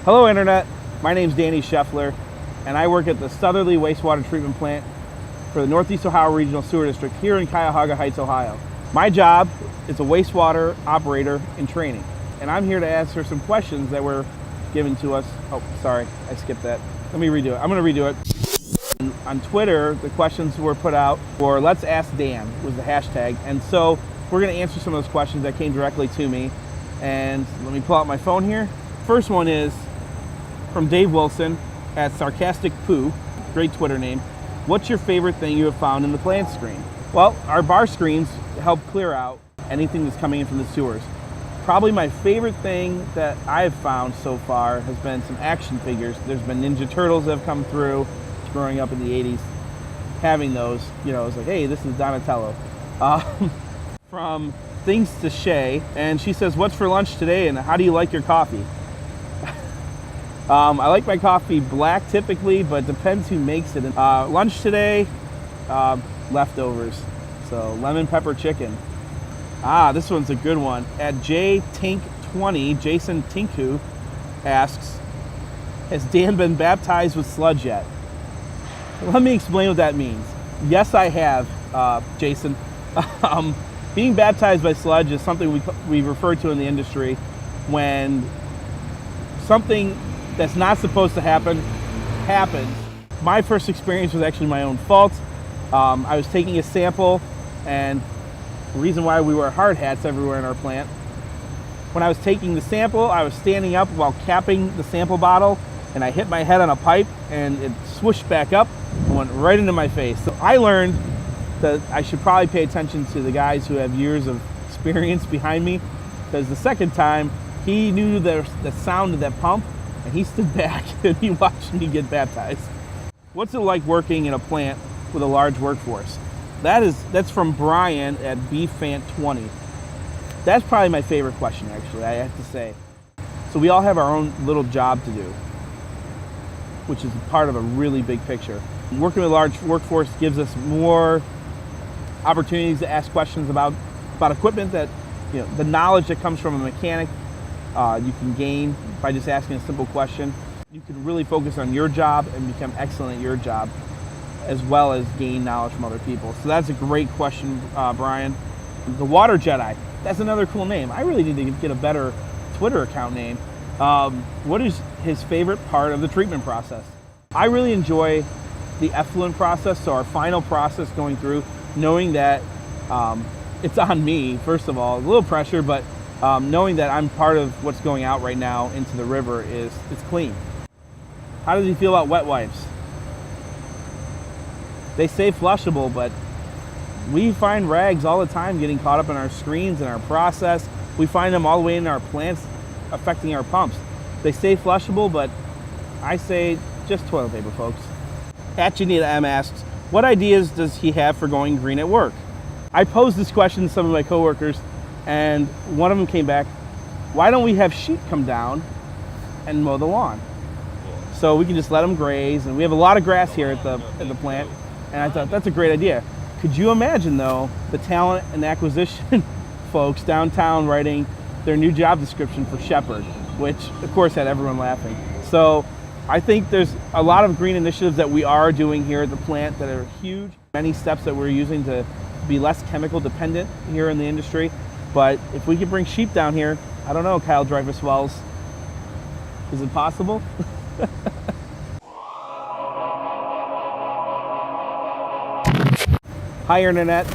Hello Internet, my name's Danny Scheffler and I work at the Southerly Wastewater Treatment Plant for the Northeast Ohio Regional Sewer District here in Cuyahoga Heights, Ohio. My job is a wastewater operator in training, and I'm here to answer some questions that were given to us. Oh, sorry, I skipped that. Let me redo it. I'm gonna redo it. On Twitter, the questions were put out for Let's Ask Dan was the hashtag, and so we're gonna answer some of those questions that came directly to me. And let me pull out my phone here. First one is from Dave Wilson at Sarcastic Poo, great Twitter name. What's your favorite thing you have found in the plant screen? Well, our bar screens help clear out anything that's coming in from the sewers. Probably my favorite thing that I've found so far has been some action figures. There's been Ninja Turtles that have come through. Growing up in the 80s, having those, you know, it's like, hey, this is Donatello. From Things to Shay, and she says, what's for lunch today and how do you like your coffee? I like my coffee black typically, but depends who makes it. Lunch today, leftovers. So lemon pepper chicken. This one's a good one. At JTink20, Jason Tinku asks, has Dan been baptized with sludge yet? Let me explain what that means. Yes, I have, Jason. Being baptized by sludge is something we refer to in the industry when something that's not supposed to happen happens. My first experience was actually my own fault. I was taking a sample, and the reason why we wear hard hats everywhere in our plant, when I was taking the sample, I was standing up while capping the sample bottle, and I hit my head on a pipe, and it swooshed back up and went right into my face. So I learned that I should probably pay attention to the guys who have years of experience behind me, because the second time, he knew the sound of that pump, and he stood back and he watched me get baptized. What's it like working in a plant with a large workforce? That's from Brian at BFant20. That's probably my favorite question, actually, I have to say. So we all have our own little job to do, which is part of a really big picture. Working with a large workforce gives us more opportunities to ask questions about equipment that, you know, the knowledge that comes from a mechanic, you can gain by just asking a simple question. You can really focus on your job and become excellent at your job, as well as gain knowledge from other people. So that's a great question, Brian. The Water Jedi, that's another cool name. I really need to get a better Twitter account name. What is his favorite part of the treatment process? I really enjoy the effluent process, so our final process going through, knowing that it's on me, first of all, a little pressure, but knowing that I'm part of what's going out right now into the river it's clean. How does he feel about wet wipes? They say flushable, but we find rags all the time getting caught up in our screens and our process. We find them all the way in our plants, affecting our pumps. They say flushable, but I say just toilet paper, folks. At Janita M asks, what ideas does he have for going green at work? I posed this question to some of my coworkers, and one of them came back, why don't we have sheep come down and mow the lawn? So we can just let them graze, and we have a lot of grass here at the plant, and I thought that's a great idea. Could you imagine, though, the talent and acquisition folks downtown writing their new job description for shepherd, which of course had everyone laughing. So I think there's a lot of green initiatives that we are doing here at the plant that are huge. Many steps that we're using to be less chemical dependent here in the industry. But if we could bring sheep down here, I don't know, Kyle Dreyfus Wells, is it possible? Hi, Internet.